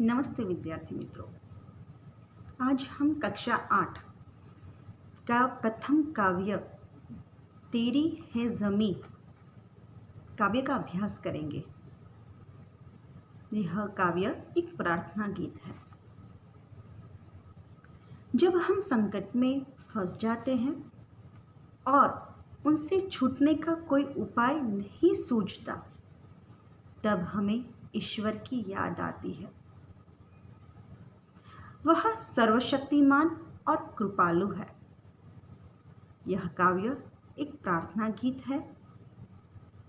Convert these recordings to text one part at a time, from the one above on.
नमस्ते विद्यार्थी मित्रों। आज हम कक्षा 8 का प्रथम काव्य तेरी है ज़मीं काव्य का अभ्यास करेंगे। यह काव्य एक प्रार्थना गीत है। जब हम संकट में फंस जाते हैं और उनसे छूटने का कोई उपाय नहीं सूझता, तब हमें ईश्वर की याद आती है। वह सर्वशक्तिमान और कृपालु है। यह काव्य एक प्रार्थना गीत है।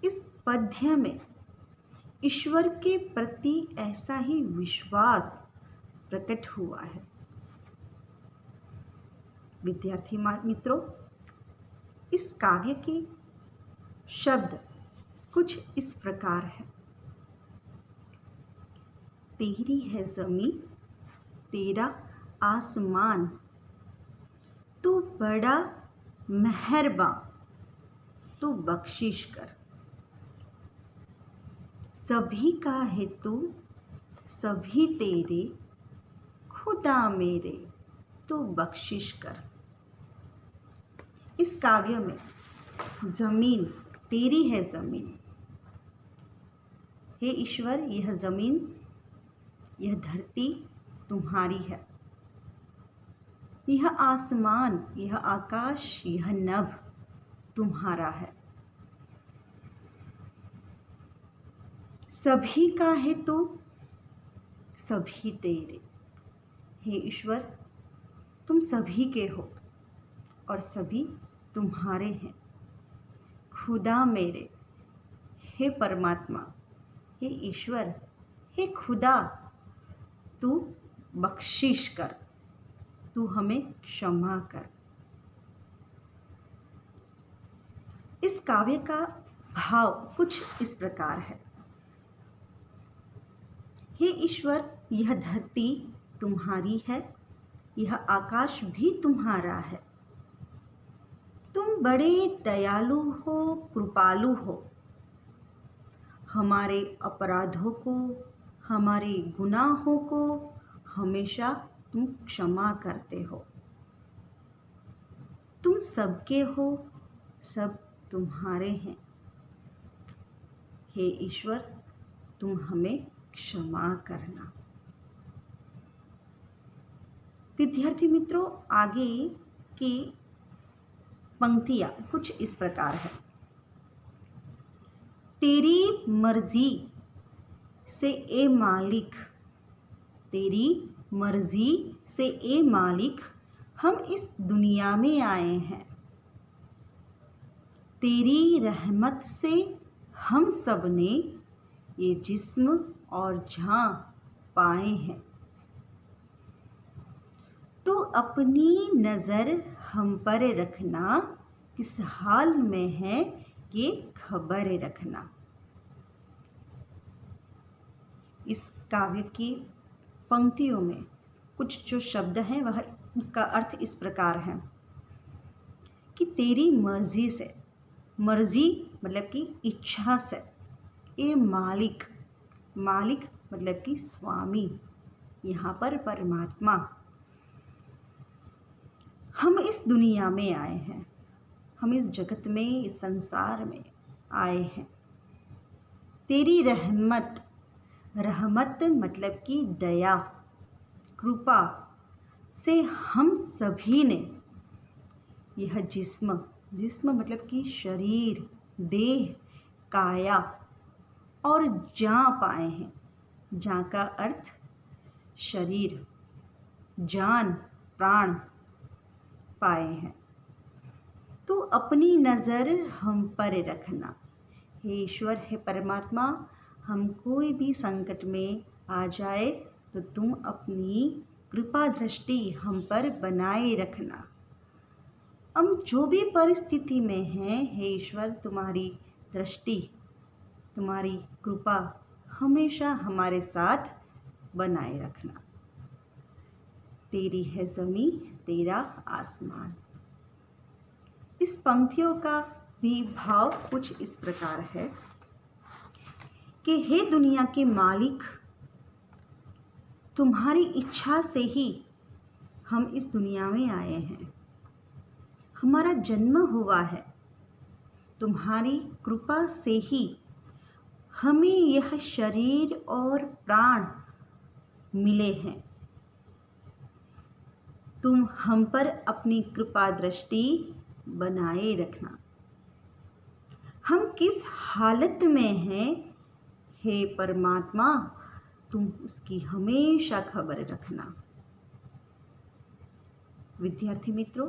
इस पद्य में ईश्वर के प्रति ऐसा ही विश्वास प्रकट हुआ है। विद्यार्थी मित्रों, इस काव्य के शब्द कुछ इस प्रकार है। तेरी है ज़मीं, तेरा आसमान, तू बड़ा मेहरबां, तू बख्शिश कर। सभी का है तू, सभी तेरे, खुदा मेरे, तू बख्शिश कर। इस काव्य में ज़मीन, तेरी है ज़मीन, हे ईश्वर, यह ज़मीन, यह धरती तुम्हारी है। यह आसमान, यह आकाश, यह नभ तुम्हारा है। सभी का है तो सभी तेरे। हे ईश्वर, तुम सभी के हो और सभी तुम्हारे हैं। खुदा मेरे, हे परमात्मा, हे ईश्वर, हे खुदा, तू बख्शिश कर, तू हमें क्षमा कर। इस काव्य का भाव कुछ इस प्रकार है। हे ईश्वर, यह धरती तुम्हारी है, यह आकाश भी तुम्हारा है। तुम बड़े दयालु हो, कृपालु हो। हमारे अपराधों को, हमारे गुनाहों को हमेशा तुम क्षमा करते हो। तुम सबके हो, सब तुम्हारे हैं। हे ईश्वर, तुम हमें क्षमा करना। विद्यार्थी मित्रों, आगे की पंक्तियां कुछ इस प्रकार है। तेरी मर्जी से ए मालिक, तेरी मर्जी से ए मालिक, हम इस दुनिया में आए हैं। तेरी रहमत से हम सब ने ये जिस्म और जान पाए हैं। तो अपनी नज़र हम पर रखना, किस हाल में है ये खबर रखना। इस काव्य की पंक्तियों में कुछ जो शब्द हैं वह उसका अर्थ इस प्रकार है कि तेरी मर्जी से, मर्जी मतलब कि इच्छा से, ये मालिक, मालिक मतलब कि स्वामी, यहाँ पर परमात्मा, हम इस दुनिया में आए हैं, हम इस जगत में, इस संसार में आए हैं। तेरी रहमत, रहमत मतलब कि दया, कृपा से हम सभी ने यह जिस्म, जिस्म मतलब कि शरीर, देह, काया और जान पाए हैं। जान का अर्थ शरीर, जान, प्राण पाए हैं। तो अपनी नज़र हम पर रखना। हे ईश्वर, हे परमात्मा, हम कोई भी संकट में आ जाए तो तुम अपनी कृपा दृष्टि हम पर बनाए रखना। हम जो भी परिस्थिति में हैं, हे ईश्वर, तुम्हारी दृष्टि, तुम्हारी कृपा हमेशा हमारे साथ बनाए रखना। तेरी है ज़मीं, तेरा आसमान। इस पंक्तियों का भी भाव कुछ इस प्रकार है कि हे दुनिया के मालिक, तुम्हारी इच्छा से ही हम इस दुनिया में आए हैं, हमारा जन्म हुआ है। तुम्हारी कृपा से ही हमें यह शरीर और प्राण मिले हैं। तुम हम पर अपनी कृपा दृष्टि बनाए रखना। हम किस हालत में हैं, हे परमात्मा, तुम उसकी हमेशा खबर रखना। विद्यार्थी मित्रों,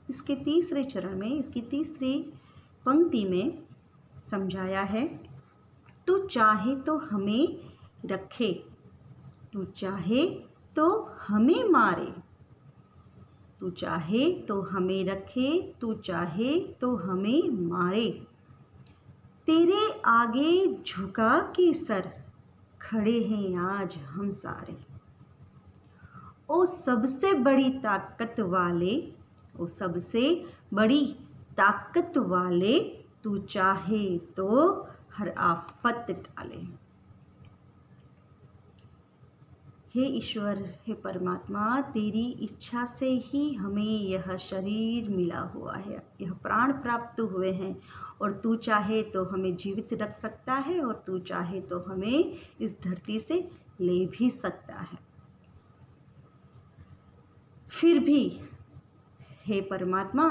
इसके तीसरे चरण में, इसकी तीसरी पंक्ति में समझाया है, तू चाहे तो हमें रखे, तू चाहे तो हमें मारे, तू चाहे तो हमें रखे, तू चाहे तो हमें मारे। तेरे आगे झुका के सर खड़े हैं आज हम सारे। ओ सबसे बड़ी ताकत वाले, ओ सबसे बड़ी ताकत वाले, तू चाहे तो हर आफत टाले। हे ईश्वर, हे परमात्मा, तेरी इच्छा से ही हमें यह शरीर मिला हुआ है, यह प्राण प्राप्त हुए हैं, और तू चाहे तो हमें जीवित रख सकता है और तू चाहे तो हमें इस धरती से ले भी सकता है। फिर भी हे परमात्मा,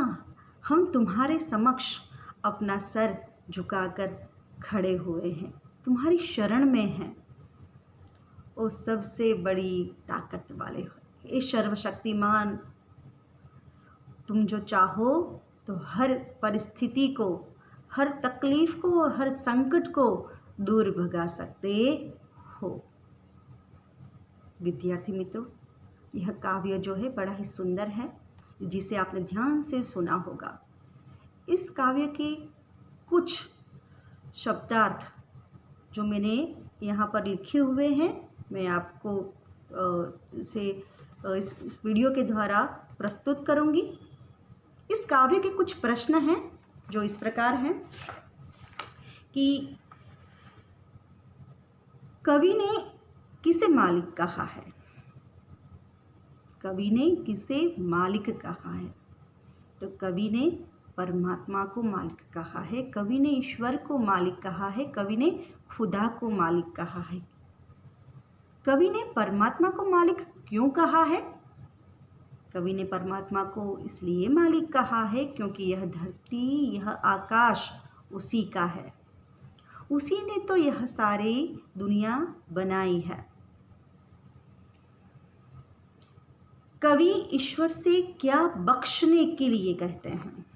हम तुम्हारे समक्ष अपना सर झुकाकर खड़े हुए हैं, तुम्हारी शरण में हैं। ओ सबसे बड़ी ताकत वाले हो, ये सर्वशक्तिमान, तुम जो चाहो तो हर परिस्थिति को, हर तकलीफ को, हर संकट को दूर भगा सकते हो। विद्यार्थी मित्रों, यह काव्य जो है बड़ा ही सुंदर है, जिसे आपने ध्यान से सुना होगा। इस काव्य के कुछ शब्दार्थ जो मैंने यहाँ पर लिखे हुए हैं, मैं आपको इस वीडियो के द्वारा प्रस्तुत करूँगी। इस काव्य के कुछ प्रश्न हैं जो इस प्रकार हैं कि कवि ने किसे मालिक कहा है? कवि ने किसे मालिक कहा है? तो कवि ने परमात्मा को मालिक कहा है, कवि ने ईश्वर को मालिक कहा है, कवि ने खुदा को मालिक कहा है। कवि ने परमात्मा को मालिक क्यों कहा है? कवि ने परमात्मा को इसलिए मालिक कहा है क्योंकि यह धरती, यह आकाश उसी का है, उसी ने तो यह सारी दुनिया बनाई है। कवि ईश्वर से क्या बख्शने के लिए कहते हैं?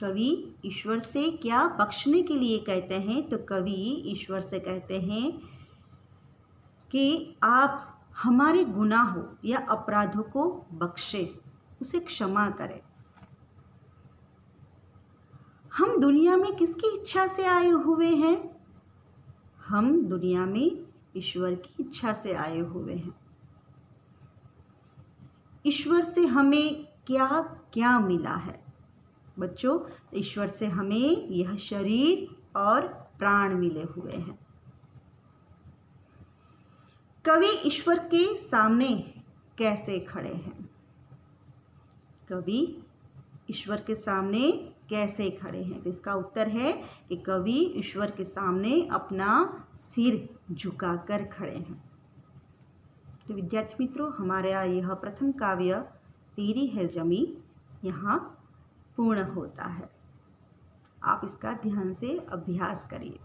कवि ईश्वर से क्या बख्शने के लिए कहते हैं? तो कवि ईश्वर से कहते हैं कि आप हमारे गुनाहों या अपराधों को बख्शे, उसे क्षमा करें। हम दुनिया में किसकी इच्छा से आए हुए हैं? हम दुनिया में ईश्वर की इच्छा से आए हुए हैं। ईश्वर से हमें क्या क्या मिला है बच्चों? ईश्वर से हमें यह शरीर और प्राण मिले हुए हैं। कवि ईश्वर के सामने कैसे खड़े हैं? कवि ईश्वर के सामने कैसे खड़े हैं? तो इसका उत्तर है कि कवि ईश्वर के सामने अपना सिर झुकाकर खड़े हैं। तो विद्यार्थी मित्रों, हमारा यह प्रथम काव्य तेरी है जमी यहाँ पूर्ण होता है। आप इसका ध्यान से अभ्यास करिए।